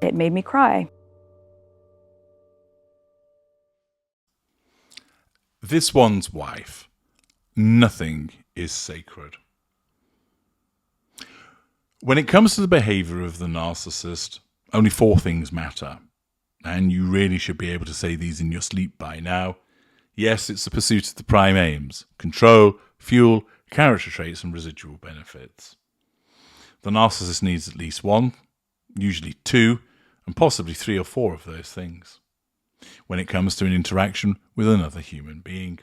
It made me cry. This one's wife. Nothing is sacred. When it comes to the behaviour of the narcissist, only 4 things matter. And you really should be able to say these in your sleep by now. Yes, it's the pursuit of the prime aims: control, fuel, character traits, and residual benefits. The narcissist needs at least 1, usually 2, and possibly 3 or 4 of those things when it comes to an interaction with another human being.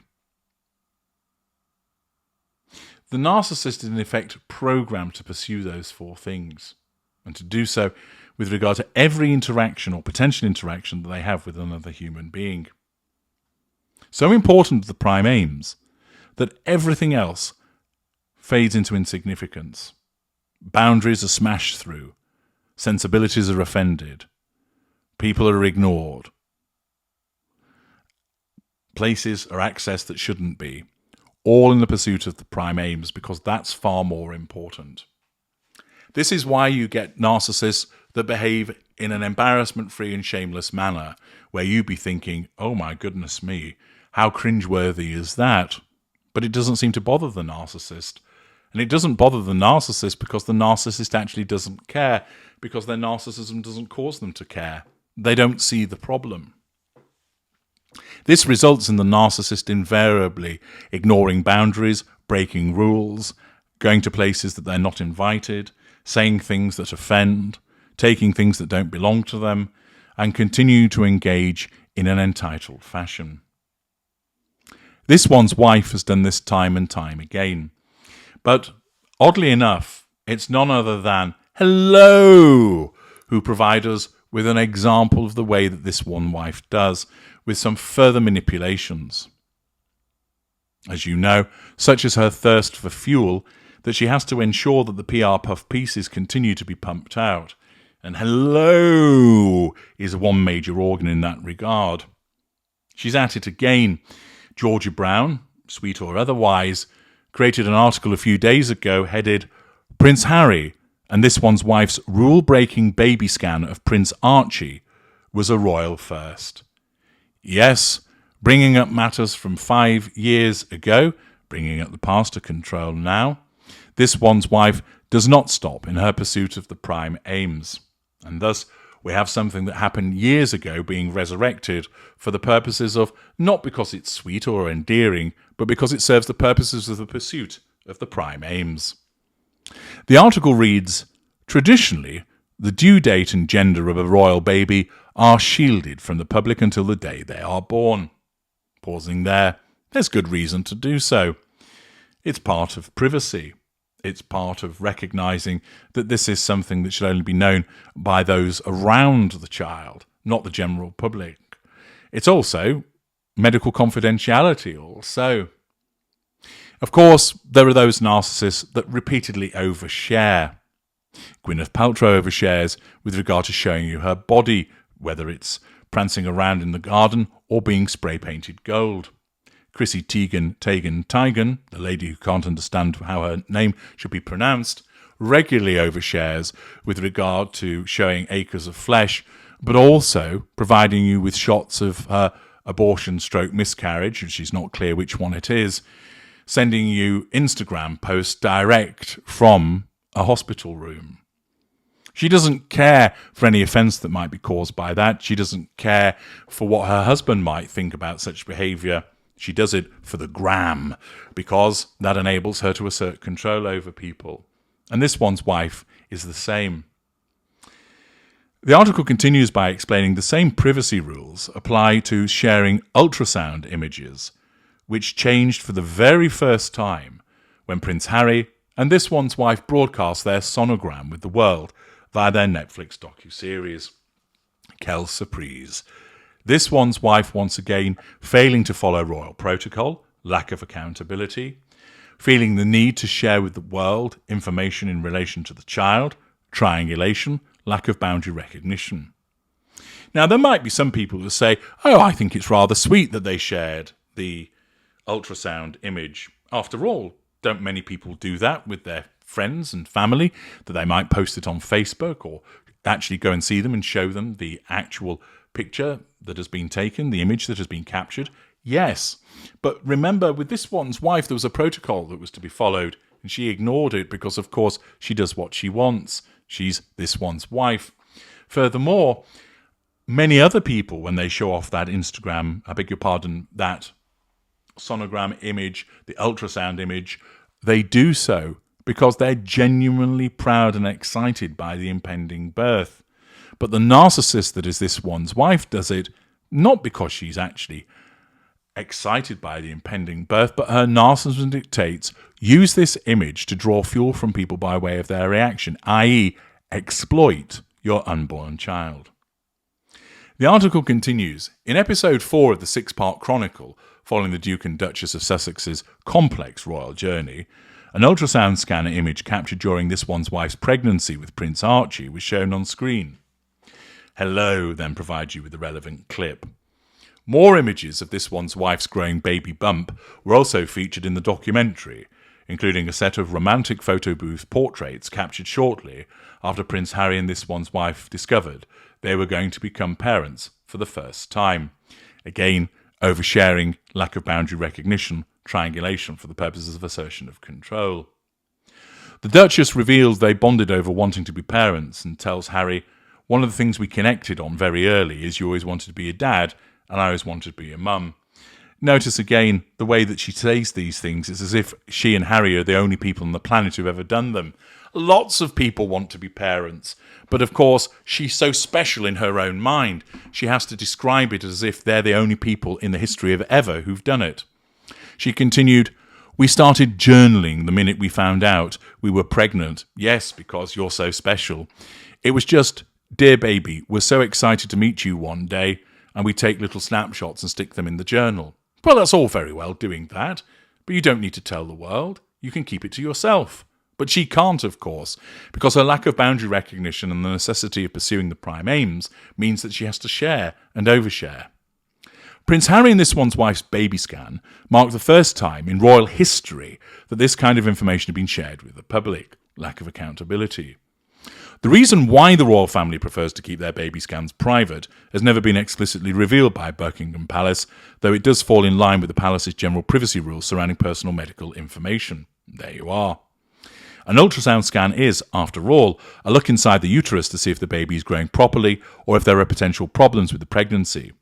The narcissist is in effect programmed to pursue those 4 things, and to do so with regard to every interaction or potential interaction that they have with another human being. So important are the prime aims that everything else fades into insignificance. Boundaries are smashed through, sensibilities are offended, people are ignored, places are accessed that shouldn't be, all in the pursuit of the prime aims, because that's far more important. This is why you get narcissists that behave in an embarrassment-free and shameless manner, where you be thinking, oh my goodness me, how cringeworthy is that? But it doesn't seem to bother the narcissist. And it doesn't bother the narcissist because the narcissist actually doesn't care, because their narcissism doesn't cause them to care. They don't see the problem. This results in the narcissist invariably ignoring boundaries, breaking rules, going to places that they're not invited, saying things that offend, taking things that don't belong to them, and continue to engage in an entitled fashion. This one's wife has done this time and time again. But oddly enough, it's none other than Hello who provide us with an example of the way that this one wife does, with some further manipulations. As you know, such is her thirst for fuel that she has to ensure that the PR puff pieces continue to be pumped out. And Hello is one major organ in that regard. She's at it again. Georgia Brown, sweet or otherwise, created an article a few days ago headed Prince Harry and this one's wife's rule-breaking baby scan of Prince Archie was a royal first. Yes, bringing up matters from 5 years ago, bringing up the past to control now, this one's wife does not stop in her pursuit of the prime aims. And thus, we have something that happened years ago being resurrected for the purposes of, not because it's sweet or endearing, but because it serves the purposes of the pursuit of the prime aims. The article reads, traditionally, the due date and gender of a royal baby are shielded from the public until the day they are born. Pausing there, there's good reason to do so. It's part of privacy. It's part of recognising that this is something that should only be known by those around the child, not the general public. It's also medical confidentiality also. Of course, there are those narcissists that repeatedly overshare. Gwyneth Paltrow overshares with regard to showing you her body, whether it's prancing around in the garden or being spray-painted gold. Chrissy Teigen, the lady who can't understand how her name should be pronounced, regularly overshares with regard to showing acres of flesh, but also providing you with shots of her abortion/miscarriage, which is not clear which one it is, sending you Instagram posts direct from a hospital room. She doesn't care for any offence that might be caused by that. She doesn't care for what her husband might think about such behaviour. She does it for the gram, because that enables her to assert control over people. And this one's wife is the same. The article continues by explaining the same privacy rules apply to sharing ultrasound images, which changed for the very first time when Prince Harry and this one's wife broadcast their sonogram with the world via their Netflix docuseries. Quelle surprise. This one's wife once again failing to follow royal protocol, lack of accountability, feeling the need to share with the world information in relation to the child, triangulation, lack of boundary recognition. Now, there might be some people who say, oh, I think it's rather sweet that they shared the ultrasound image. After all, don't many people do that with their friends and family, that they might post it on Facebook or actually go and see them and show them the actual picture that has been taken, the image that has been captured? Yes. But remember, with this one's wife, there was a protocol that was to be followed, and she ignored it because, of course, she does what she wants. She's this one's wife. Furthermore, many other people, when they show off that that sonogram image, the ultrasound image, they do so because they're genuinely proud and excited by the impending birth. But the narcissist that is this one's wife does it not because she's actually excited by the impending birth, but her narcissism dictates, use this image to draw fuel from people by way of their reaction, i.e. exploit your unborn child. The article continues. In episode 4 of the 6-part chronicle, following the Duke and Duchess of Sussex's complex royal journey, an ultrasound scanner image captured during this one's wife's pregnancy with Prince Archie was shown on screen. Hello then provides you with the relevant clip. More images of this one's wife's growing baby bump were also featured in the documentary, including a set of romantic photo booth portraits captured shortly after Prince Harry and this one's wife discovered they were going to become parents for the first time. Again, oversharing, lack of boundary recognition, triangulation for the purposes of assertion of control. The Duchess reveals they bonded over wanting to be parents and tells Harry, one of the things we connected on very early is you always wanted to be a dad and I always wanted to be a mum. Notice again, the way that she says these things is as if she and Harry are the only people on the planet who've ever done them. Lots of people want to be parents, but of course, she's so special in her own mind. She has to describe it as if they're the only people in the history of ever who've done it. She continued, we started journaling the minute we found out we were pregnant. Yes, because you're so special. It was just, dear baby, we're so excited to meet you one day, and we take little snapshots and stick them in the journal. Well, that's all very well doing that, but you don't need to tell the world. You can keep it to yourself. But she can't, of course, because her lack of boundary recognition and the necessity of pursuing the prime aims means that she has to share and overshare. Prince Harry and this one's wife's baby scan marked the first time in royal history that this kind of information had been shared with the public. Lack of accountability. The reason why the royal family prefers to keep their baby scans private has never been explicitly revealed by Buckingham Palace, though it does fall in line with the palace's general privacy rules surrounding personal medical information. There you are. An ultrasound scan is, after all, a look inside the uterus to see if the baby is growing properly or if there are potential problems with the pregnancy.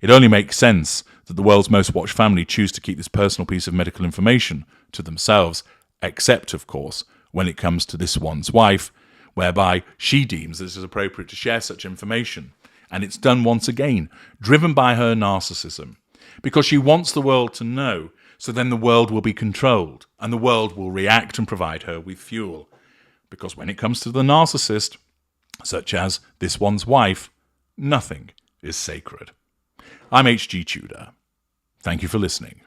It only makes sense that the world's most watched family choose to keep this personal piece of medical information to themselves, except, of course, when it comes to this one's wife, whereby she deems that it is appropriate to share such information. And it's done once again, driven by her narcissism, because she wants the world to know, so then the world will be controlled, and the world will react and provide her with fuel. Because when it comes to the narcissist, such as this one's wife, nothing is sacred. I'm H.G. Tudor. Thank you for listening.